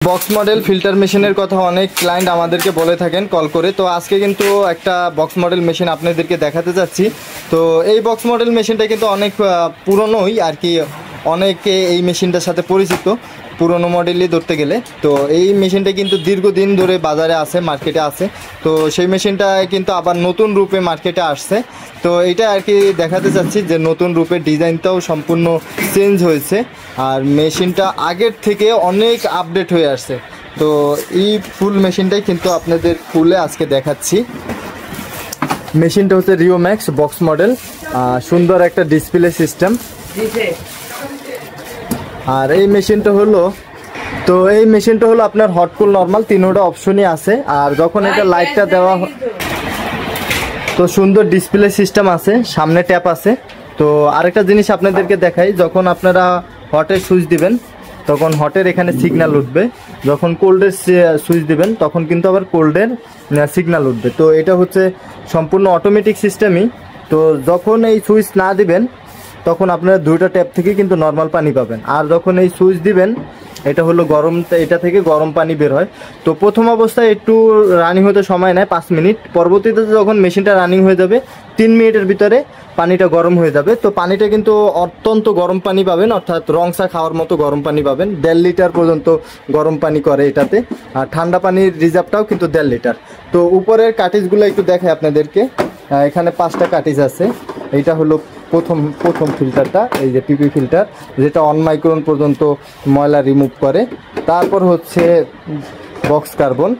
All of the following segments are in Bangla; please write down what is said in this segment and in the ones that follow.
বক্স মডেল ফিল্টার মেশিনের কথা অনেক ক্লায়েন্ট আমাদেরকে বলে থাকেন কল করে। তো আজকে কিন্তু একটা বক্স মডেল মেশিন আপনাদেরকে দেখাতে যাচ্ছি। তো এই বক্স মডেল মেশিনটা কিন্তু অনেক পুরনোই আর কি, অনেকে এই মেশিনটার সাথে পরিচিত পুরনো মডেলই ধরতে গেলে। তো এই মেশিনটা কিন্তু দীর্ঘদিন ধরে বাজারে আছে, মার্কেটে আছে। তো সেই মেশিনটা কিন্তু আবার নতুন রূপে মার্কেটে আসছে। তো এটা আর কি দেখাতে চাচ্ছি যে নতুন রূপের ডিজাইনটাও সম্পূর্ণ চেঞ্জ হয়েছে, আর মেশিনটা আগের থেকে অনেক আপডেট হয়ে আসছে। তো এই ফুল মেশিনটাই কিন্তু আপনাদের খুলে আজকে দেখাচ্ছি। মেশিনটা হচ্ছে রিও ম্যাক্স বক্স মডেল, সুন্দর একটা ডিসপ্লে সিস্টেম। আর এই মেশিনটা হলো আপনার হট কুল নর্মাল তিনোটা অপশনই আছে। আর যখন এটা লাইটটা দেওয়া তো সুন্দর ডিসপ্লে সিস্টেম আছে, সামনে ট্যাপ আছে। তো আরেকটা জিনিস আপনাদেরকে দেখাই, যখন আপনারা হটের সুইচ দিবেন তখন হটের এখানে সিগন্যাল উঠবে, যখন কোল্ডের সুইচ দিবেন তখন কিন্তু আবার কোল্ডের সিগন্যাল উঠবে। তো এটা হচ্ছে সম্পূর্ণ অটোমেটিক সিস্টেমই। তো যখন এই সুইচ না দিবেন তখন আপনারা দুইটা ট্যাপ থেকে কিন্তু নর্মাল পানি পাবেন, আর যখন এই সুইচ দিবেন এটা হলো গরম, এটা থেকে গরম পানি বের হয়। তো প্রথম অবস্থায় একটু রানিং হতে সময় নেয় 5 মিনিট, পরবর্তীতে যখন মেশিনটা রানিং হয়ে যাবে 3 মিনিটের ভিতরে পানিটা গরম হয়ে যাবে। তো পানিটা কিন্তু অত্যন্ত গরম পানি পাবেন, অর্থাৎ রংসা খাওয়ার মতো গরম পানি পাবেন। 1.5 লিটার পর্যন্ত গরম পানি করে এটাতে, আর ঠান্ডা পানির রিজার্ভটাও কিন্তু 1.5 লিটার। তো উপরের কাটিজগুলো একটু দেখাই আপনাদেরকে। এখানে 5টা কাটিজ আছে। এইটা হলো প্রথম ফিল্টারটা, এই যে পিপি ফিল্টার, যেটা 1 মাইক্রন পর্যন্ত ময়লা রিমুভ করে। তারপর হচ্ছে বক্স কার্বন,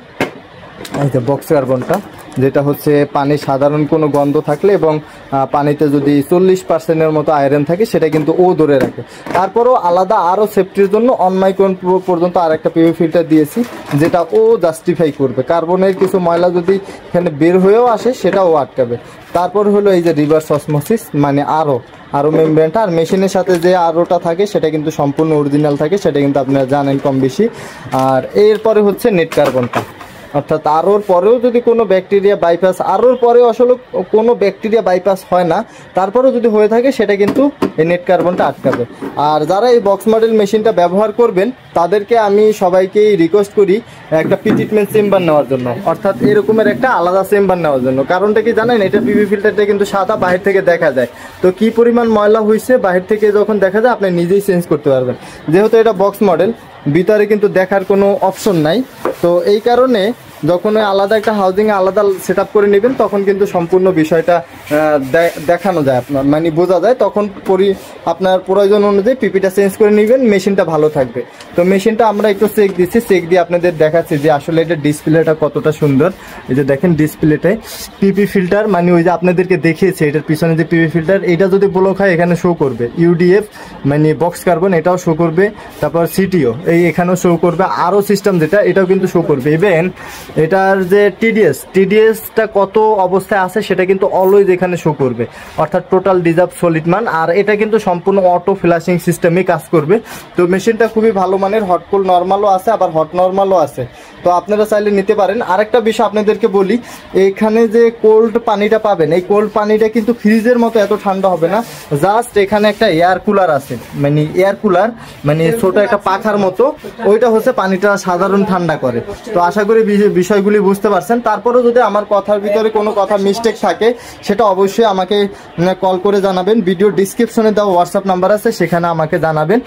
এই যে বক্স কার্বনটা, যেটা হচ্ছে পানি সাধারণ কোনো গন্ধ থাকলে এবং পানিতে যদি 40% মতো আয়রন থাকে সেটা কিন্তু ও ধরে রাখে। তারপরও আলাদা আরও সেফটির জন্য 1 মাইক্রন পর্যন্ত আর একটা পিপি ফিল্টার দিয়েছি, যেটা ও জাস্টিফাই করবে। কার্বনের কিছু ময়লা যদি এখানে বের হয়েও আসে সেটাও আটকাবে। তারপর হলো এই যে রিভার্স অসমোসিস, মানে আরও মেমব্রেনটা। আর মেশিনের সাথে যে আরওটা থাকে সেটা কিন্তু সম্পূর্ণ অরিজিনাল থাকে, সেটা কিন্তু আপনারা জানেন কম বেশি। আর এরপরে হচ্ছে নেট কার্বনটা, অর্থাৎ আরোর পরেও যদি কোনো ব্যাকটেরিয়া বাইপাস, আরোর পরেও আসলে কোনো ব্যাকটেরিয়া বাইপাস হয় না, তারপরেও যদি হয়ে থাকে সেটা কিন্তু এই নেট কার্বনটা আটকাবে। আর যারা এই বক্স মডেল মেশিনটা ব্যবহার করবেন তাদেরকে আমি সবাইকেই রিকোয়েস্ট করি একটা প্রিট্রিটমেন্ট চেম্বার নেওয়ার জন্য, অর্থাৎ এরকমের একটা আলাদা চেম্বার নেওয়ার জন্য। কারণটা কি জানেন, এটা পিপি ফিল্টারটা কিন্তু সাদা, বাহির থেকে দেখা যায়। তো কি পরিমাণ ময়লা হয়েছে বাহির থেকে যখন দেখা যায় আপনি নিজেই চেঞ্জ করতে পারবেন। যেহেতু এটা বক্স মডেল, ভিতরে কিন্তু দেখার কোনো অপশন নাই। তো এই কারণে যখন আলাদা একটা হাউজিংয়ে আলাদা সেট আপ করে নেবেন তখন কিন্তু সম্পূর্ণ বিষয়টা দেখানো যায়, আপনার মানে বোঝা যায়। তখন আপনার প্রয়োজন অনুযায়ী পিপিটা চেঞ্জ করে নেবেন, মেশিনটা ভালো থাকবে। তো মেশিনটা আমরা একটু চেক দিচ্ছি, চেক দিয়ে আপনাদের দেখাচ্ছি যে আসলে এটা ডিসপ্লেটা কতটা সুন্দর। এই যে দেখেন ডিসপ্লেটায় পিপি ফিল্টার, মানে ওই যে আপনাদেরকে দেখিয়েছে এটার পিছনে যে পিপি ফিল্টার, এটা যদি ব্লক হয় এখানে শো করবে ইউডিএফ, মানে বক্স কার্বন, এটাও শো করবে। তারপর সিটিও এখানেও শো করবে, আরও সিস্টেম যেটা এটাও কিন্তু শো করবে। ইভেন এটার যে টিডিএসটা কত অবস্থায় আছে সেটা কিন্তু অলওয়েজ এখানে শো করবে, অর্থাৎ টোটাল ডিজার্ভ সলিড মান। আর এটা কিন্তু সম্পূর্ণ অটো ফ্ল্যাশিং সিস্টেমে কাজ করবে। তো মেশিনটা খুবই ভালো মানের, হট কুল নর্মালও আছে, আবার হট নর্মালও আছে। তো আপনারা চাইলে নিতে পারেন। আরেকটা বিষয় আপনাদেরকে বলি, এখানে যে কোল্ড পানিটা পাবেন, এই কোল্ড পানিটা কিন্তু ফ্রিজের মতো এত ঠান্ডা হবে না। জাস্ট এখানে একটা এয়ার কুলার আছে, মানে এয়ার কুলার মানে ছোট একটা পাখার মতো, ওইটা হচ্ছে পানিটা সাধারণ ঠান্ডা করে। তো আশা করি বিষয়গুলি বুঝতে পারছেন। তারপরেও যদি আমার কথার ভিতরে কোনো কথা মিস্টেক থাকে সেটা অবশ্যই আমাকে কল করে জানাবেন। ভিডিও ডিসক্রিপশনে দেওয়া হোয়াটসঅ্যাপ নাম্বার আছে, সেখানে আমাকে জানাবেন।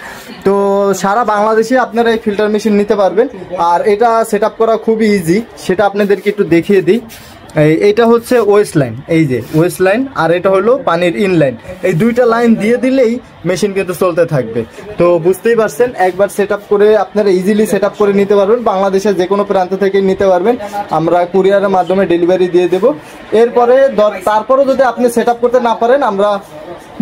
তো সারা বাংলাদেশে আপনারা এই ফিল্টার মেশিন নিতে পারবেন। আর এটা সেট আপ করা খুবই ইজি, সেটা আপনাদেরকে একটু দেখিয়ে দিই। এইটা হচ্ছে ওয়েস্ট লাইন, এই যে ওয়েস্ট লাইন, আর এটা হলো পানির ইন লাইন। এই দুইটা লাইন দিয়ে দিলেই মেশিন কিন্তু চলতে থাকবে। তো বুঝতেই পারছেন, একবার সেট আপ করে আপনারা ইজিলি সেট আপ করে নিতে পারবেন। বাংলাদেশের যে কোনো প্রান্ত থেকে নিতে পারবেন, আমরা কুরিয়ারের মাধ্যমে ডেলিভারি দিয়ে দেবো। এরপরে তারপরেও যদি আপনি সেট আপ করতে না পারেন আমরা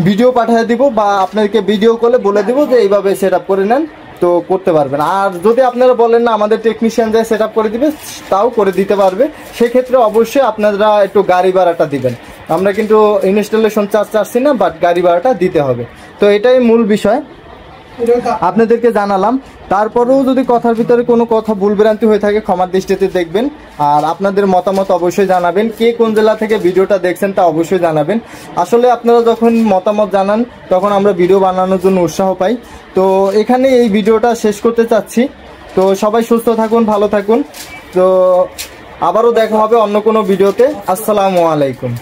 ভিডিও পাঠিয়ে দিব, বা আপনাদেরকে ভিডিও কলে বলে দিব যে এইভাবে সেট আপ করে নেন, তো করতে পারবেন। আর যদি আপনারা বলেন না আমাদের টেকনিশিয়ান যায় সেট আপ করে দিবে, তাও করে দিতে পারবে। সেক্ষেত্রে অবশ্যই আপনারা একটু গাড়ি ভাড়াটা দিবেন। আমরা কিন্তু ইনস্টলেশন চার্জ চাচ্ছি না, বাট গাড়ি ভাড়াটা দিতে হবে। তো এটাই মূল বিষয় আপনাদেরকে জানালাম। তারপরেও যদি কথার ভিতরে কোনো কথা ভুলভ্রান্তি হয়ে থাকে ক্ষমার দৃষ্টিতে দেখবেন। আর আপনাদের মতামত অবশ্যই জানাবেন, কে কোন জেলা থেকে ভিডিওটা দেখছেন তা অবশ্যই জানাবেন। আসলে আপনারা যখন মতামত জানান তখন আমরা ভিডিও বানানোর জন্য উৎসাহ পাই। তো এখানে এই ভিডিওটা শেষ করতে চাচ্ছি। তো সবাই সুস্থ থাকুন, ভালো থাকুন। তো আবারও দেখা হবে অন্য কোনো ভিডিওতে। আসসালামু আলাইকুম।